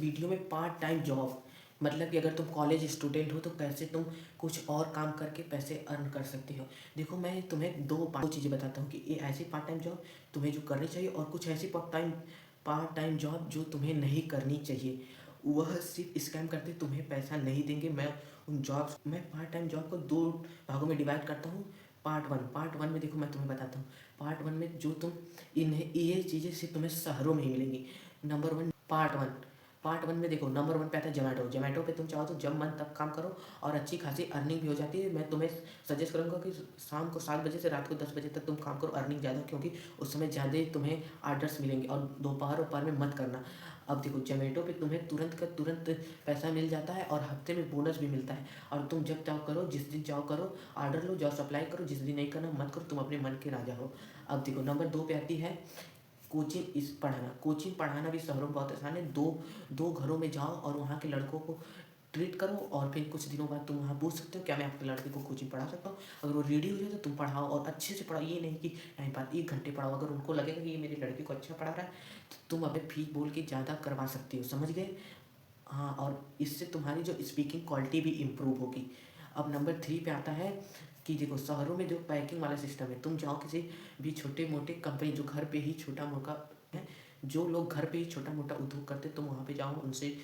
Video में part time job मतलब कि अगर तुम कॉलेज स्टूडेंट हो तो कैसे तुम कुछ और काम करके पैसे अर्न कर सकती हो। देखो मैं तुम्हें दो चीज़ें बताता हूँ कि ये ऐसी पार्ट टाइम जॉब तुम्हें जो करनी चाहिए और कुछ ऐसी पार्ट टाइम जॉब जो तुम्हें नहीं करनी चाहिए। वह सिर्फ स्कैम करते तुम्हें पैसा नहीं देंगे। मैं पार्ट टाइम जॉब को दो भागों में डिवाइड करता हूँ। पार्ट वन में देखो मैं तुम्हें बताता हूँ। पार्ट वन में जो तुम इन्हें ये चीज़ें सिर्फ तुम्हें शहरों में ही मिलेंगी। नंबर वन पार्ट वन में देखो नंबर वन पे आता है जोमेटो पे तुम चाहो तो जब मन तब काम करो और अच्छी खासी अर्निंग भी हो जाती है। मैं तुम्हें सजेस्ट करूँगा कि शाम को 7 बजे से रात को 10 बजे तक तुम काम करो। अर्निंग ज़्यादा क्योंकि उस समय ज़्यादा तुम्हें आर्डर्स मिलेंगे और दोपहर में मत करना। अब देखो जोमेटो पे तुम्हें तुरंत का तुरंत पैसा मिल जाता है और हफ्ते में बोनस भी मिलता है। और तुम जब चाहो करो, जिस दिन चाहो करो, ऑर्डर लो, जाओ सप्लाई करो, जिस दिन नहीं करना मत करो, तुम अपने मन के राजा हो। अब देखो नंबर 2 पे आती है कोचिंग पढ़ाना भी शहरों में बहुत आसान है। दो दो घरों में जाओ और वहाँ के लड़कों को ट्रीट करो और फिर कुछ दिनों बाद तुम वहाँ पूछ सकते हो क्या मैं आपके लड़के को कोचिंग पढ़ा सकता हूँ। अगर वो रेडी हो जाए तो तुम पढ़ाओ और अच्छे से पढ़ाओ। ये नहीं कि टाइम पास 1 घंटे पढ़ाओ। अगर उनको लगेगा कि ये मेरे लड़के को अच्छा पढ़ा रहा है तो तुम अपने फीस बोल के ज़्यादा करवा सकती हो। समझ गए? हाँ, और इससे तुम्हारी जो स्पीकिंग क्वालिटी भी इम्प्रूव होगी। अब नंबर 3 पे आता है कि देखो शहरों में जो पैकिंग वाला सिस्टम है, तुम जाओ किसी भी छोटे मोटे कंपनी जो घर पे ही छोटा मोटा है, जो लोग घर पे ही छोटा मोटा उद्योग करते, तुम वहाँ पे जाओ, उनसे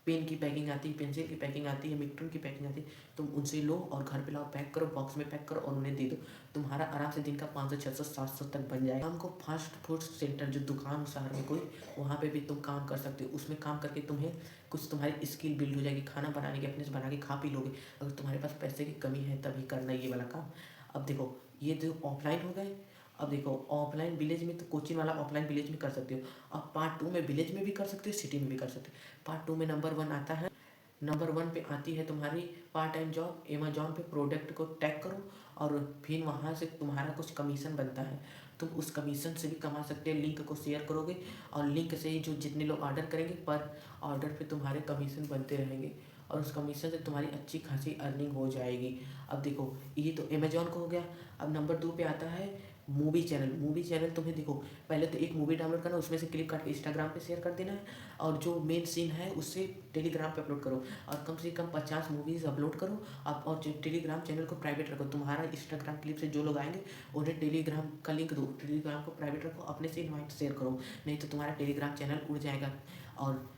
पेन की पैकिंग आती है, पेंसिल की पैकिंग आती है, मिट्टन की पैकिंग आती है, तुम उनसे लो और घर पे लाओ, पैक करो, बॉक्स में पैक करो और उन्हें दे दो। तुम्हारा आराम से दिन का 500 600 700 तक बन जाएगा। शाम को फास्ट फूड सेंटर जो दुकान हो शहर में कोई, वहाँ पे भी तुम काम कर सकते हो। उसमें काम करके तुम्हें कुछ तुम्हारी स्किल बिल्ड हो जाएगी। खाना बनाने की अपने से बना के खा पी लोगे। अगर तुम्हारे पास पैसे की कमी है तभी करना ये वाला काम। अब देखो ये जो ऑफलाइन हो गए। अब देखो ऑफलाइन विलेज में तो कोचिंग वाला ऑफलाइन विलेज में कर सकते हो। अब पार्ट 2 में विलेज में भी कर सकते हो, सिटी में भी कर सकते हो। पार्ट 2 में नंबर वन पे आती है तुम्हारी पार्ट टाइम जॉब। अमेजोन पे प्रोडक्ट को टैग करो और फिर वहाँ से तुम्हारा कुछ कमीशन बनता है। तुम उस कमीशन से भी कमा सकते हो। लिंक को शेयर करोगे और लिंक से ही जो जितने लोग ऑर्डर करेंगे पर ऑर्डर पे तुम्हारे कमीशन बनते रहेंगे और उस कमीशन से तुम्हारी अच्छी खासी अर्निंग हो जाएगी। अब देखो ये तो अमेजोन का हो गया। अब नंबर 2 पे आता है मूवी चैनल तुम्हें देखो पहले तो एक मूवी डाउनलोड करना, उसमें से क्लिप काट के इंस्टाग्राम पे शेयर कर देना है और जो मेन सीन है उससे टेलीग्राम पे अपलोड करो और कम से कम 50 मूवीज़ अपलोड करो। अब और टेलीग्राम चैनल को प्राइवेट रखो। तुम्हारा इंस्टाग्राम क्लिप से जो लोग आएंगे उन्हें टेलीग्राम का लिंक दो, टेलीग्राम को प्राइवेट रखो, अपने से इनवाइट शेयर करो, नहीं तो तुम्हारा टेलीग्राम चैनल उड़ जाएगा। और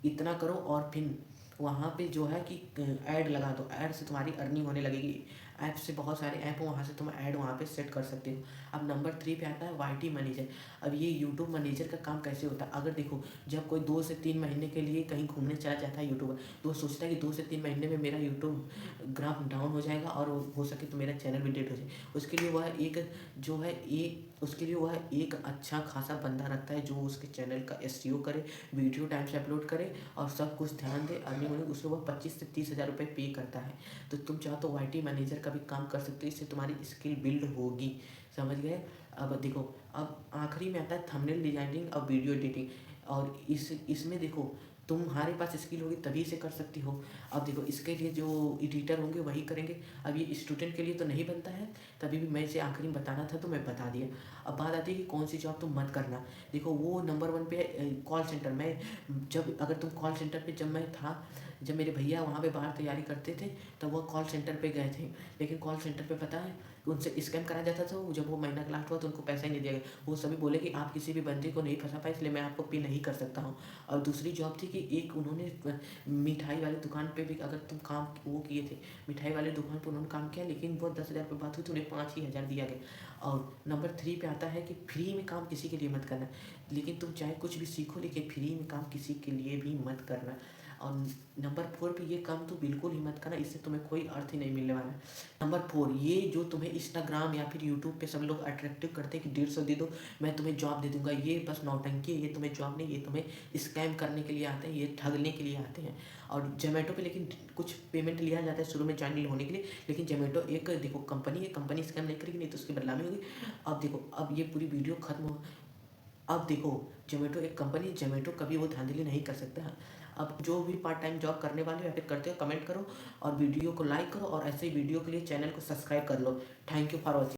इतना करो और फिर वहाँ पे जो है कि ऐड लगा दो, ऐड से तुम्हारी अर्निंग होने लगेगी। ऐप से बहुत सारे ऐप हो, वहाँ से तुम ऐड वहाँ पे सेट कर सकते हो। अब नंबर 3 पे आता है वाईटी मैनेजर। अब ये यूट्यूब मैनेजर का काम कैसे होता है। अगर देखो जब कोई 2 से 3 महीने के लिए कहीं घूमने चला जाता है यूट्यूबर, तो वो सोचता है कि 2 से 3 महीने में मेरा यूट्यूब ग्राफ डाउन हो जाएगा और हो सके तो मेरा चैनल भी डेड हो जाए। उसके लिए वह एक जो है ये उसके लिए वह एक अच्छा खासा बंदा रखता है जो उसके चैनल का एसईओ करे, वीडियो टाइम से अपलोड करे और सब कुछ ध्यान दे। अर्निंग होने उसको वह 25 से 30 हज़ार रुपये पे करता है। तो तुम चाहो तो वाईटी मैनेजर का भी काम कर सकते हो, इससे तुम्हारी स्किल बिल्ड होगी। समझ गए? अब देखो अब आखिरी में आता है थंबनेल डिजाइनिंग और वीडियो एडिटिंग। और इसमें देखो तुम्हारे पास स्किल होगी तभी से कर सकती हो। अब देखो इसके लिए जो एडिटर होंगे वही करेंगे। अब ये स्टूडेंट के लिए तो नहीं बनता है, तभी भी मैं इसे आखिरी में बताना था तो मैं बता दिया। अब बात आती है कि कौन सी जॉब तुम मत करना। देखो वो नंबर 1 पे है कॉल सेंटर। मैं जब अगर तुम कॉल सेंटर पे जब मैं था, जब मेरे भैया वहाँ पे बाहर तैयारी करते थे तब वो कॉल सेंटर पे गए थे। लेकिन कॉल सेंटर पे पता है उनसे स्कैम करा जाता था। जब वो महीना का लास्ट हुआ तो उनको पैसा ही नहीं दिया गया। वो सभी बोले कि आप किसी भी बंदे को नहीं फंसा पाए इसलिए मैं आपको पे नहीं कर सकता हूँ। और दूसरी जॉब थी कि एक उन्होंने मिठाई वाली दुकान पे भी अगर तुम काम वो किए थे, मिठाई वाली दुकान पे उन्होंने काम किया लेकिन वो 10 हज़ार पे बात हुई तो उन्हें 5 ही हज़ार दिया गया। और नंबर 3 पे आता है कि फ्री में काम किसी के लिए मत करना। लेकिन तुम चाहे कुछ भी सीखो लेकिन फ्री में काम किसी के लिए भी मत करना। और नंबर 4 पे ये काम तो बिल्कुल ही मत करना, इससे तुम्हें कोई अर्थ ही नहीं मिलने वाला है। नंबर 4 ये जो तुम्हें इंस्टाग्राम या फिर यूट्यूब पे सब लोग अट्रैक्टिव करते हैं कि 150 दे दो मैं तुम्हें जॉब दे दूंगा, ये बस नौटंकी है। ये तुम्हें जॉब नहीं, ये तुम्हें स्कैम करने के लिए आते हैं, ये ठगने के लिए आते हैं। और जोमेटो पे लेकिन कुछ पेमेंट लिया जाता है शुरू में ज्वाइन होने के लिए। लेकिन जोमेटो एक देखो कंपनी है, कंपनी स्कैम नहीं करेगी, नहीं तो उसकी बदनामी होगी। अब देखो अब ये पूरी वीडियो खत्म हो। अब देखो जोमेटो एक कंपनी है, जोमेटो कभी वो धांधली नहीं कर सकता है। अब जो भी पार्ट टाइम जॉब करने वाले हो या फिर करते हो कमेंट करो और वीडियो को लाइक करो और ऐसे ही वीडियो के लिए चैनल को सब्सक्राइब कर लो। Thank you for watching.